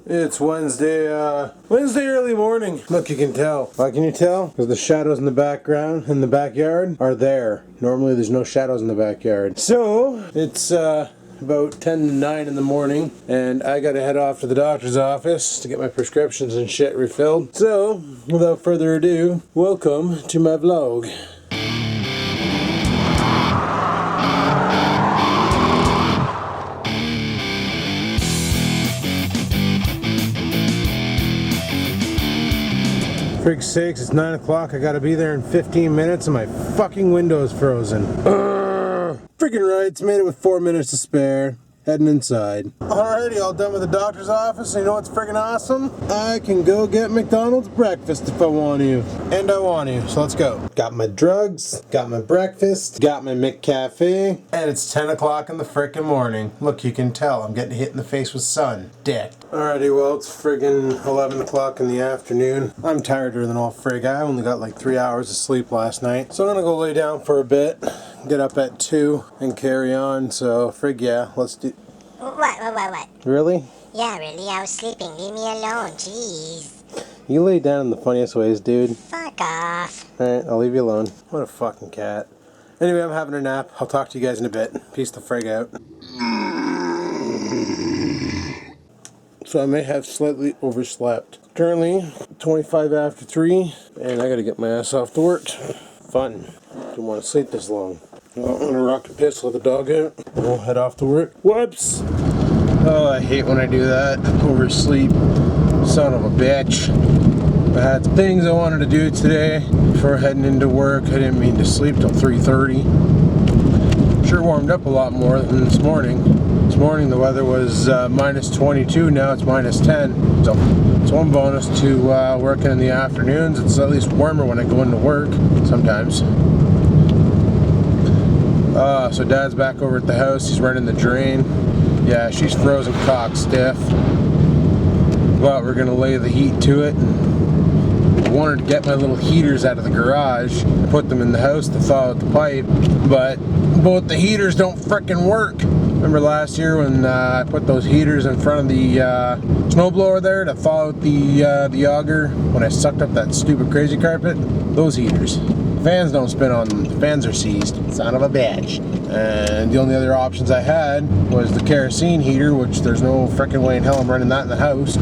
It's Wednesday early morning. Look, you can tell. Why can you tell? Because the shadows in the background, in the backyard, are there. Normally there's no shadows in the backyard. So, it's about 10 to 9 in the morning, and I gotta head off to the doctor's office to get my prescriptions and shit refilled. So, without further ado, welcome to my vlog. Frig's sakes, it's 9 o'clock. I gotta be there in 15 minutes and my fucking window's frozen. Freaking right, it's made it with 4 minutes to spare. Heading inside. Alrighty, all done with the doctor's office. And you know what's friggin' awesome? I can go get McDonald's breakfast if I want to. And I want to, so let's go. Got my drugs, got my breakfast, got my McCafe, and it's 10 o'clock in the frickin' morning. Look, you can tell I'm getting hit in the face with sun. Dick. Alrighty, well, it's friggin' 11 o'clock in the afternoon. I'm tireder than all frig. I only got like 3 hours of sleep last night. So I'm gonna go lay down for a bit, get up at 2, and carry on. So, frig, yeah, let's do... What? Really? Yeah, really, I was sleeping. Leave me alone, jeez. You lay down in the funniest ways, dude. Fuck off. Alright, I'll leave you alone. What a fucking cat. Anyway, I'm having a nap. I'll talk to you guys in a bit. Peace the frig out. So I may have slightly overslept. Currently, 25 after 3, and I gotta get my ass off to work. Fun. Don't want to sleep this long. Well, I'm gonna rock the piss, let the dog out, and we'll head off to work. Whoops! Oh, I hate when I do that. Oversleep. Son of a bitch. I had things I wanted to do today before heading into work. I didn't mean to sleep till 3:30. Sure warmed up a lot more than this morning. This morning the weather was minus 22, now it's minus 10. So it's one bonus to working in the afternoons. It's at least warmer when I go into work sometimes. So Dad's back over at the house. He's running the drain. Yeah, she's frozen cock stiff. But we're gonna lay the heat to it. I wanted to get my little heaters out of the garage and put them in the house to thaw out the pipe, but both the heaters don't frickin' work. Remember last year when I put those heaters in front of the snowblower there to thaw out the auger when I sucked up that stupid crazy carpet? Those heaters. Fans don't spin on them. The fans are seized. Son of a bitch. And the only other options I had was the kerosene heater, which there's no frickin' way in hell I'm running that in the house.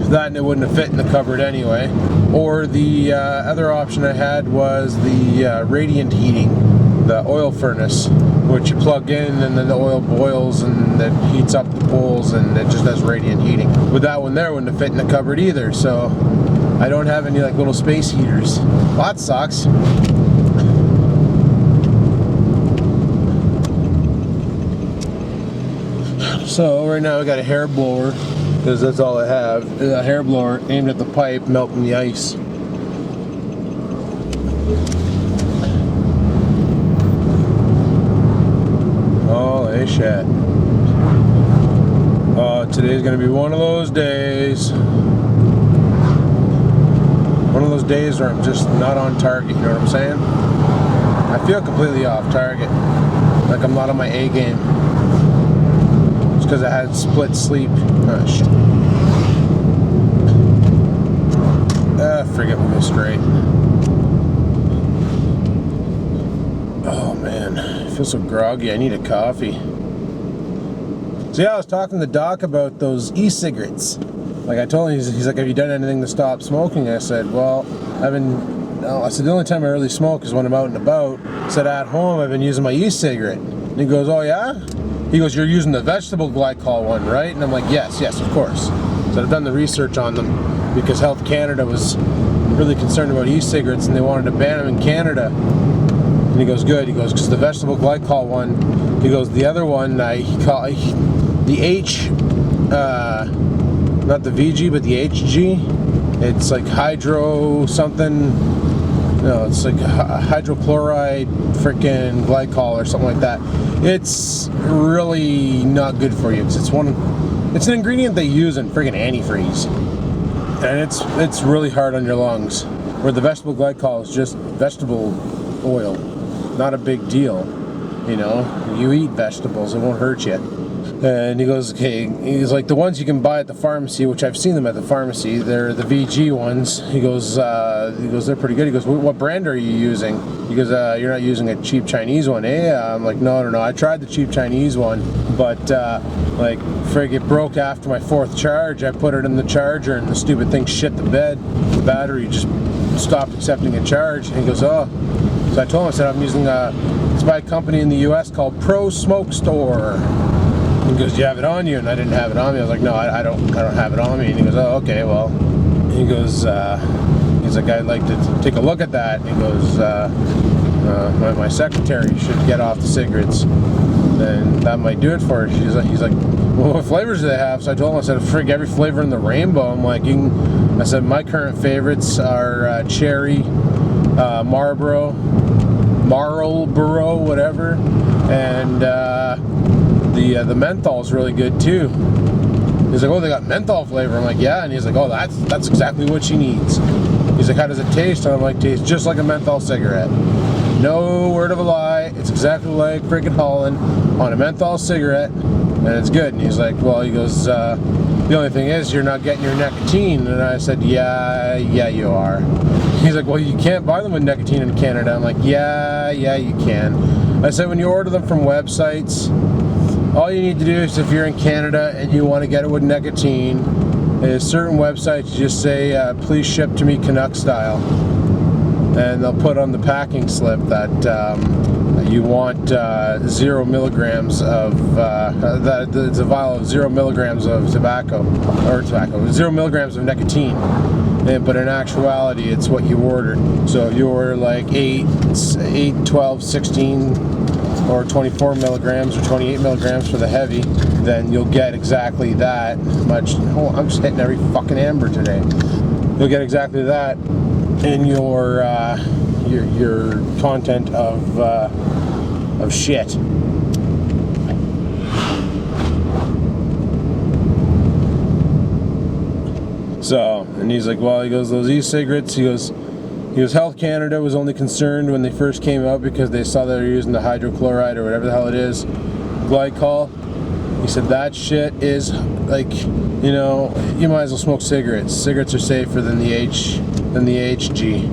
That and it wouldn't have fit in the cupboard anyway. Or the other option I had was the radiant heating, the oil furnace, which you plug in and then the oil boils and it heats up the poles and it just has radiant heating. But that one there wouldn't have fit in the cupboard either, so I don't have any like little space heaters. Well, that sucks. So right now I got a hair blower, because that's all I have. A hair blower aimed at the pipe, melting the ice. Holy shit. Oh, today's gonna be one of those days. One of those days where I'm just not on target, you know what I'm saying? I feel completely off target. Like I'm not on my A game. Just because I had split sleep. Oh shit. Forget we'll go straight. Oh man, I feel so groggy. I need a coffee. So yeah, I was talking to Doc about those e-cigarettes. Like I told him, he's like, have you done anything to stop smoking? I said, well, I said, the only time I really smoke is when I'm out and about. I said, at home, I've been using my e-cigarette. And he goes, oh yeah? He goes, you're using the vegetable glycol one, right? And I'm like, yes, of course. So I've done the research on them because Health Canada was really concerned about e-cigarettes and they wanted to ban them in Canada. And he goes, good. He goes, because the vegetable glycol one, he goes, the other one, the H, not the VG, but the HG. It's like hydro something. No, it's like hydrochloride freaking glycol or something like that. It's really not good for you because it's an ingredient they use in freaking antifreeze, and it's really hard on your lungs. Where the vegetable glycol is just vegetable oil, not a big deal. You know, you eat vegetables, it won't hurt you. And he goes, okay, he's like, the ones you can buy at the pharmacy, which I've seen them at the pharmacy, they're the VG ones. He goes, they're pretty good. He goes, what brand are you using? He goes, you're not using a cheap Chinese one, eh? I'm like, no. I tried the cheap Chinese one, but like, frig, it broke after my 4th charge. I put it in the charger, and the stupid thing shit the bed. The battery just stopped accepting a charge. And he goes, oh. So I told him, I said, I'm using it's by a company in the U.S. called Pro Smoke Store. He goes, do you have it on you? And I didn't have it on me. I was like, no, I don't have it on me. And he goes, oh, okay, well. He goes, he's like, I'd like to take a look at that. And he goes, my secretary should get off the cigarettes. Then that might do it for her. He's like, well, what flavors do they have? So I told him, I said, frig, every flavor in the rainbow. I'm like, I said, my current favorites are cherry, Marlboro, whatever, and the menthol is really good too. He's like, oh, they got menthol flavor. I'm like, yeah. And he's like, oh, that's exactly what she needs. He's like, how does it taste? And I'm like, tastes just like a menthol cigarette. No word of a lie. It's exactly like freaking Holland on a menthol cigarette, and it's good. And he's like, well, he goes, the only thing is you're not getting your nicotine. And I said, yeah, you are. He's like, well, you can't buy them with nicotine in Canada. I'm like, yeah, you can. I said, when you order them from websites, all you need to do is, if you're in Canada and you want to get it with nicotine, is certain websites just say, please ship to me Canuck style. And they'll put on the packing slip that you want 0 milligrams of, that it's a vial of 0 milligrams of0 milligrams of nicotine. But in actuality, it's what you ordered. So if you order like 8, 12, 16, or 24 milligrams or 28 milligrams for the heavy, then you'll get exactly that much. Oh, I'm just hitting every fucking amber today. You'll get exactly that in your content of shit. So, and he's like, well, he goes, those e-cigarettes, he goes, Health Canada was only concerned when they first came out because they saw that they were using the hydrochloride or whatever the hell it is, glycol. He said that shit is like, you know, you might as well smoke cigarettes. Cigarettes are safer than the HG.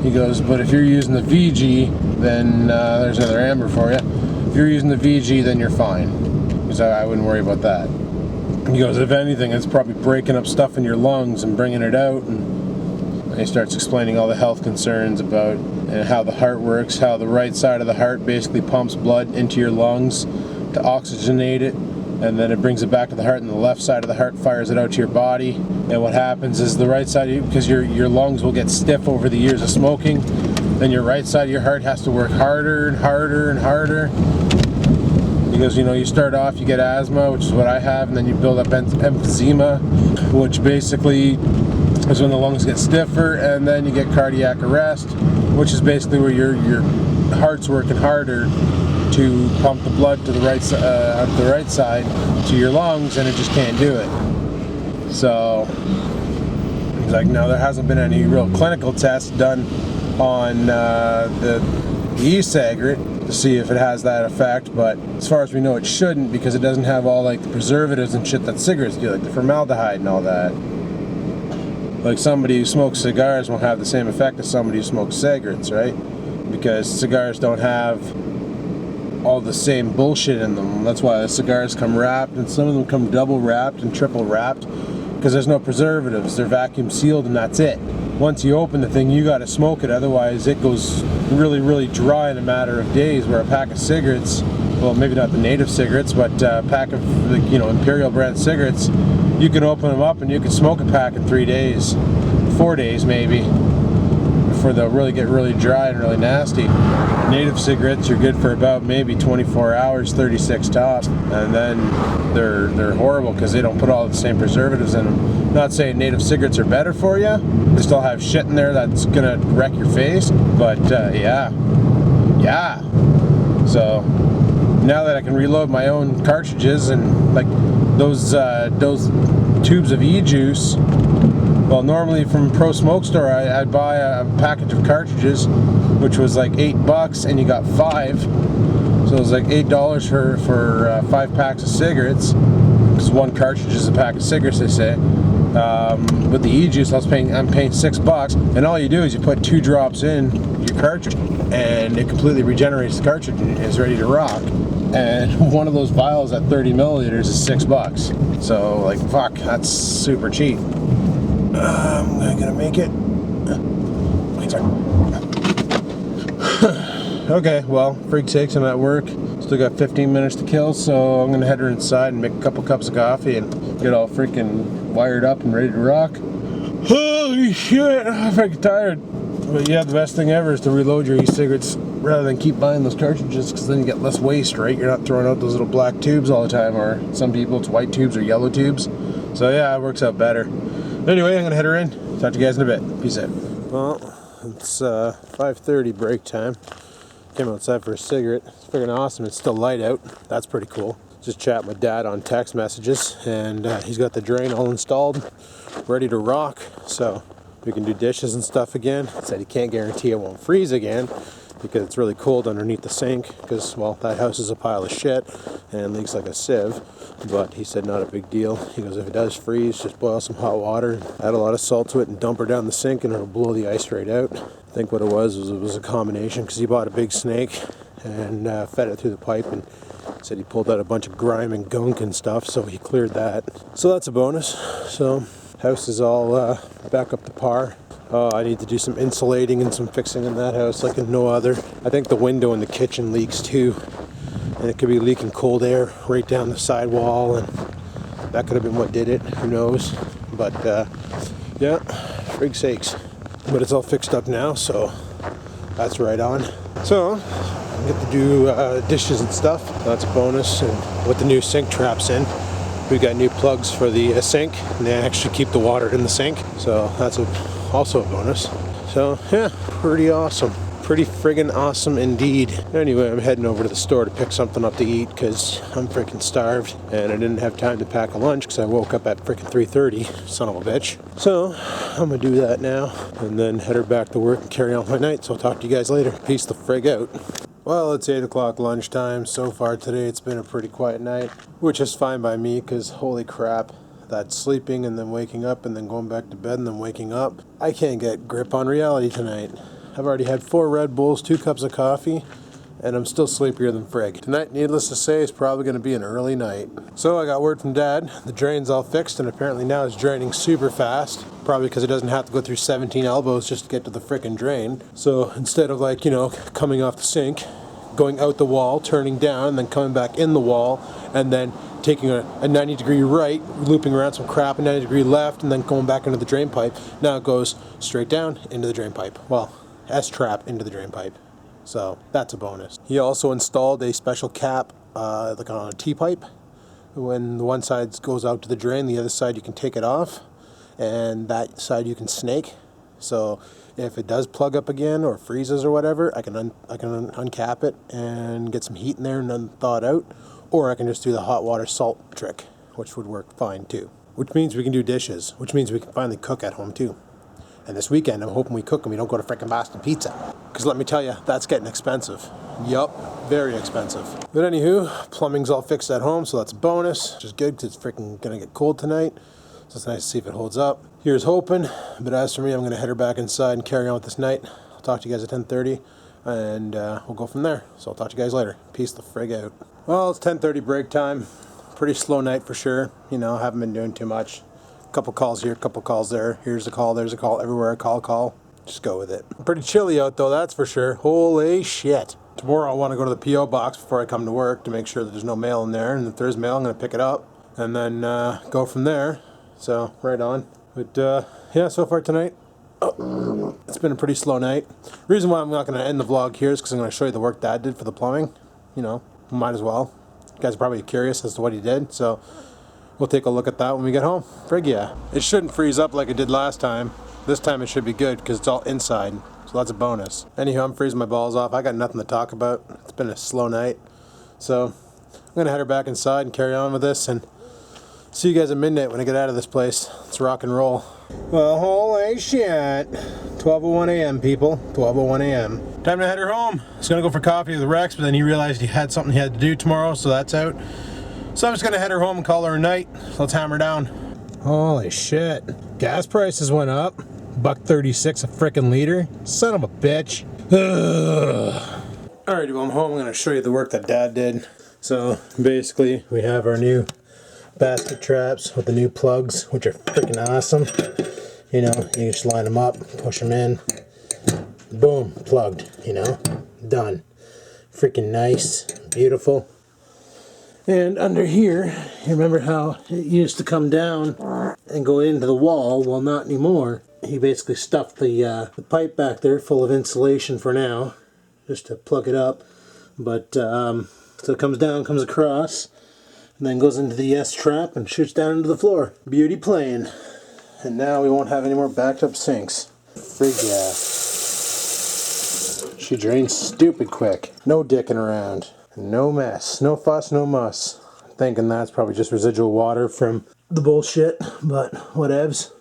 He goes, but if you're using the VG, then there's another amber for you. If you're using the VG, then you're fine. Because I wouldn't worry about that. He goes, if anything, it's probably breaking up stuff in your lungs and bringing it out. And he starts explaining all the health concerns about how the heart works, how the right side of the heart basically pumps blood into your lungs to oxygenate it, and then it brings it back to the heart, and the left side of the heart fires it out to your body. And what happens is the right side, because your lungs will get stiff over the years of smoking, then your right side of your heart has to work harder and harder and harder. Because, you know, you start off, you get asthma, which is what I have, and then you build up emphysema, which basically is when the lungs get stiffer, and then you get cardiac arrest, which is basically where your heart's working harder to pump the blood to the right side to your lungs, and it just can't do it. So he's like, no, there hasn't been any real clinical tests done on the e-cigarette to see if it has that effect, but as far as we know, it shouldn't, because it doesn't have all like the preservatives and shit that cigarettes do, like the formaldehyde and all that. Like somebody who smokes cigars won't have the same effect as somebody who smokes cigarettes, right? Because cigars don't have all the same bullshit in them. That's why the cigars come wrapped, and some of them come double wrapped and triple wrapped, because there's no preservatives. They're vacuum sealed, and that's it. Once you open the thing, you gotta smoke it, otherwise it goes really, really dry in a matter of days, where a pack of cigarettes, well, maybe not the native cigarettes, but a pack of, you know, Imperial brand cigarettes, you can open them up and you can smoke a pack in 3 days, 4 days maybe, before they'll really get really dry and really nasty. Native cigarettes are good for about maybe 24 hours, 36 tops, and then they're horrible because they don't put all the same preservatives in them. Not saying native cigarettes are better for you, they still have shit in there that's gonna wreck your face, but yeah. So now that I can reload my own cartridges, and like those tubes of e-juice, well, normally from Pro Smoke Store I'd buy a package of cartridges, which was like $8, and you got 5. So So it was like $8 for 5 packs of cigarettes, because one cartridge is a pack of cigarettes, they say. With the e-juice, I'm paying $6, and all you do is you put 2 drops in your cartridge, and it completely regenerates the cartridge and is ready to rock. And one of those vials at 30 milliliters is $6. So like, fuck, that's super cheap. I'm gonna make it. Wait, sorry. Okay, well, freak's sakes, I'm at work. Still got 15 minutes to kill, so I'm gonna head her inside and make a couple cups of coffee and get all freaking wired up and ready to rock. Holy shit, I'm freaking tired. But yeah, the best thing ever is to reload your e-cigarettes rather than keep buying those cartridges, because then you get less waste, right? You're not throwing out those little black tubes all the time, or some people it's white tubes or yellow tubes. So yeah, it works out better. Anyway, I'm gonna head her in. Talk to you guys in a bit. Peace out. Well, it's 5:30 break time. Came outside for a cigarette. It's freaking awesome. It's still light out. That's pretty cool. Just chatting with Dad on text messages, and he's got the drain all installed, ready to rock. So we can do dishes and stuff again. Said he can't guarantee it won't freeze again, because it's really cold underneath the sink, because, well, that house is a pile of shit and leaks like a sieve. But he said not a big deal. He goes, if it does freeze, just boil some hot water, add a lot of salt to it, and dump her down the sink, and it'll blow the ice right out. I think what it was a combination, because he bought a big snake and fed it through the pipe, and said he pulled out a bunch of grime and gunk and stuff, so he cleared that. So that's a bonus. So house is all back up to par. I need to do some insulating and some fixing in that house like in no other. I think the window in the kitchen leaks too, and it could be leaking cold air right down the sidewall, and that could have been what did it, who knows. But yeah, frig sakes. But it's all fixed up now, so that's right on. So I get to do dishes and stuff. That's a bonus. And with the new sink traps in, we got new plugs for the sink, and they actually keep the water in the sink, so that's also a bonus. So yeah, pretty awesome. Pretty friggin' awesome indeed. Anyway, I'm heading over to the store to pick something up to eat, because I'm freaking starved, and I didn't have time to pack a lunch because I woke up at freaking 3:30, son of a bitch. So I'm gonna do that now, and then head her back to work and carry on my night. So I'll talk to you guys later. Peace the frig out. Well, it's 8 o'clock lunchtime. So far today it's been a pretty quiet night, which is fine by me, because holy crap, that sleeping and then waking up and then going back to bed and then waking up, I can't get grip on reality tonight. I've already had 4 Red Bulls, 2 cups of coffee, and I'm still sleepier than frig. Tonight, needless to say, is probably going to be an early night. So I got word from Dad, the drain's all fixed, and apparently now it's draining super fast. Probably because it doesn't have to go through 17 elbows just to get to the frickin' drain. So instead of, like, you know, coming off the sink, going out the wall, turning down, and then coming back in the wall, and then taking a 90-degree right, looping around some crap, a 90-degree left, and then going back into the drain pipe. Now it goes straight down into the drain pipe. Well, S-trap into the drain pipe. So that's a bonus. He also installed a special cap, like on a T-pipe. When the one side goes out to the drain, the other side you can take it off, and that side you can snake. So if it does plug up again or freezes or whatever, I can uncap it and get some heat in there and then thaw it out. Or I can just do the hot water salt trick, which would work fine too. Which means we can do dishes, which means we can finally cook at home too. And this weekend, I'm hoping we cook and we don't go to frickin' Boston Pizza. Because let me tell you, that's getting expensive. Yup, very expensive. But anywho, plumbing's all fixed at home, so that's a bonus. Which is good, because it's frickin' gonna get cold tonight. So it's nice to see if it holds up. Here's hoping. But as for me, I'm gonna head her back inside and carry on with this night. I'll talk to you guys at 10:30, and we'll go from there. So I'll talk to you guys later. Peace the frig out. Well, it's 10:30 break time. Pretty slow night for sure. You know, haven't been doing too much. Couple calls here, couple calls there. Here's a call, there's a call. Everywhere I call. Just go with it. Pretty chilly out though, that's for sure. Holy shit. Tomorrow I want to go to the P.O. box before I come to work to make sure that there's no mail in there. And if there's mail, I'm going to pick it up. And then go from there. So, right on. But yeah, so far tonight, it's been a pretty slow night. Reason why I'm not going to end the vlog here is because I'm going to show you the work Dad did for the plumbing. You know, might as well. You guys are probably curious as to what he did. So we'll take a look at that when we get home. Frig yeah. It shouldn't freeze up like it did last time. This time it should be good because it's all inside. So that's a bonus. Anyhow, I'm freezing my balls off. I got nothing to talk about. It's been a slow night. So I'm going to head her back inside and carry on with this. And see you guys at midnight when I get out of this place. Let's rock and roll. Well, holy shit. 12:01 a.m. people. 12:01 a.m. Time to head her home. I was gonna go for coffee with Rex, but then he realized he had something he had to do tomorrow, so that's out. So I'm just gonna head her home and call her a night. So let's hammer down. Holy shit. Gas prices went up. $1.36 a frickin' liter. Son of a bitch. Alright, well, I'm home. I'm gonna show you the work that Dad did. So basically, we have our new basket traps with the new plugs, which are freaking awesome. You know, you just line them up, push them in, boom, plugged, you know, done. Freaking nice, beautiful. And under here, you remember how it used to come down and go into the wall? Well, not anymore. He basically stuffed the pipe back there full of insulation for now, just to plug it up. But, so it comes down, comes across, and then goes into the S-trap and shoots down into the floor. Beauty plain. And now we won't have any more backed up sinks. Frig yeah. She drains stupid quick. No dicking around. No mess. No fuss, no muss. Thinking that's probably just residual water from the bullshit, but whatevs.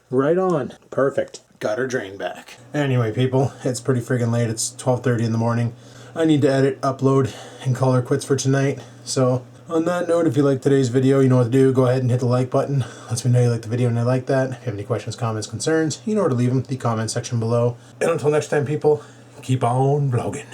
Right on. Perfect. Got her drain back. Anyway, people, it's pretty friggin' late. It's 12:30 in the morning. I need to edit, upload, and call her quits for tonight. So, on that note, if you liked today's video, you know what to do. Go ahead and hit the like button. Lets me know you like the video and I like that. If you have any questions, comments, concerns, you know where to leave them in the comment section below. And until next time, people, keep on vlogging.